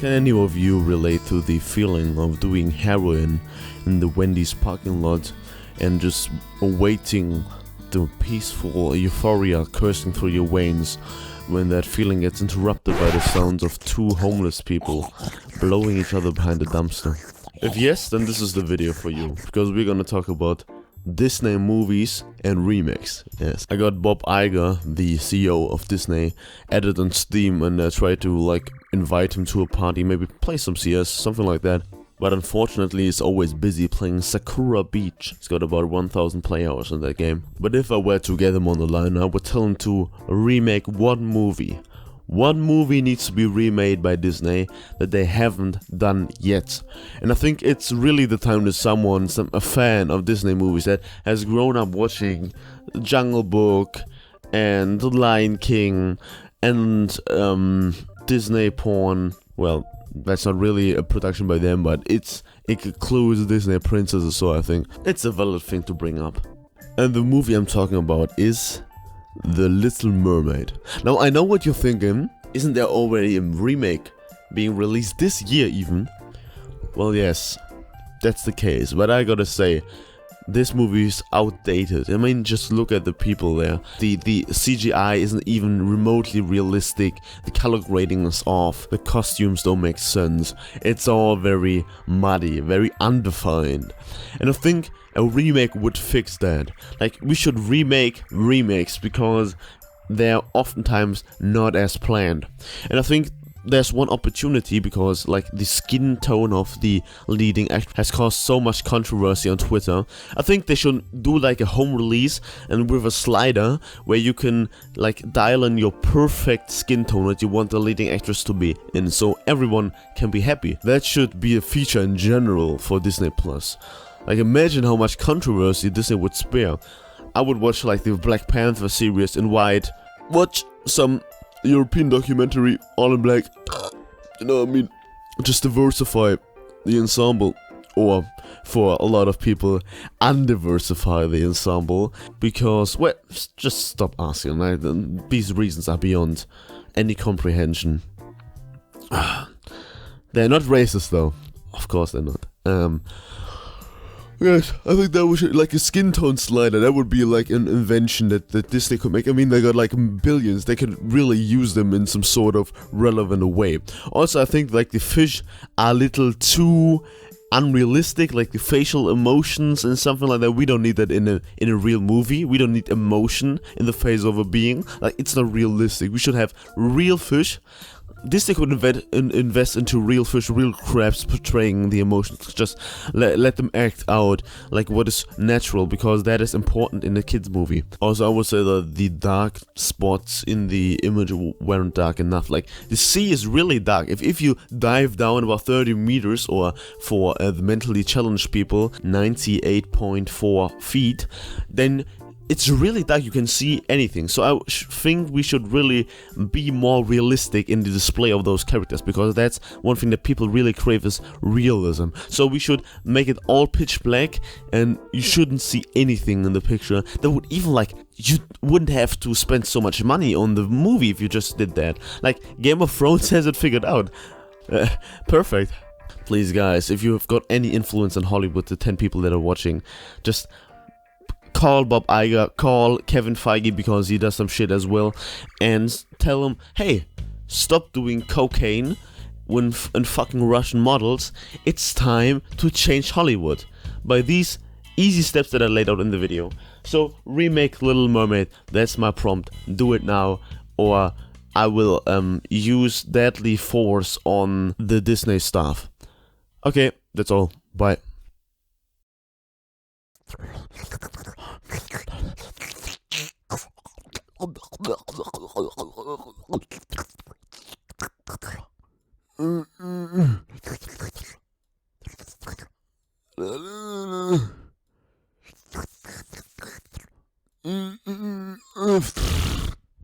Can any of you relate to the feeling of doing heroin in the Wendy's parking lot and just awaiting the peaceful euphoria coursing through your veins when that feeling gets interrupted by the sounds of two homeless people blowing each other behind a dumpster? If yes, then this is the video for you, because we're gonna talk about Disney movies and remakes. Yes, I got Bob Iger, the CEO of Disney, added on Steam, and I tried to invite him to a party, maybe play some CS, something like that. But unfortunately, he's always busy playing Sakura Beach. He's got about 1,000 play hours in that game. But if I were to get him on the line, I would tell him to remake one movie. One movie needs to be remade by Disney that they haven't done yet. And I think it's really the time that a fan of Disney movies that has grown up watching Jungle Book and The Lion King and Disney porn. Well, that's not really a production by them, but it includes Disney princesses, so I think it's a valid thing to bring up. And the movie I'm talking about is The Little Mermaid. Now, I know what you're thinking. Isn't there already a remake being released this year even? Well, yes, that's the case. But I gotta say, this movie is outdated. I mean, just look at the people there. The CGI isn't even remotely realistic. The color grading is off. The costumes don't make sense. It's all very muddy, very undefined. And I think a remake would fix that. We should remake remakes because they're oftentimes not as planned. And I think there's one opportunity because the skin tone of the leading actor has caused so much controversy on Twitter. I think they should do a home release and with a slider where you can dial in your perfect skin tone that you want the leading actress to be in, so everyone can be happy. That should be a feature in general for Disney Plus. Imagine how much controversy Disney would spare. I would watch the Black Panther series in white, watch some European documentary all in black, you know what I mean, just diversify the ensemble, or for a lot of people, undiversify the ensemble, because, well, just stop asking, these reasons are beyond any comprehension. They're not racist though, of course they're not. Yes, I think that was a skin tone slider. That would be an invention that Disney could make. I mean, they got billions. They could really use them in some sort of relevant way. Also, I think the fish are a little too unrealistic, the facial emotions and something like that. We don't need that in a real movie. We don't need emotion in the face of a being. It's not realistic. We should have real fish. Disney could invest into real fish, real crabs portraying the emotions. Just let them act out what is natural, because that is important in a kids movie. Also, I would say that the dark spots in the image weren't dark enough. The sea is really dark. If you dive down about 30 meters, or for the mentally challenged people, 98.4 feet, then it's really dark, you can see anything. So I think we should really be more realistic in the display of those characters, because that's one thing that people really crave is realism. So we should make it all pitch black, and you shouldn't see anything in the picture. That would even you wouldn't have to spend so much money on the movie if you just did that. Game of Thrones has it figured out. Perfect. Please guys, if you have got any influence in Hollywood, the 10 people that are watching, just call Bob Iger, call Kevin Feige, because he does some shit as well, and tell him, hey, stop doing cocaine and fucking Russian models. It's time to change Hollywood by these easy steps that I laid out in the video. So remake Little Mermaid. That's my prompt. Do it now, or I will use deadly force on the Disney staff. Okay, that's all. Bye.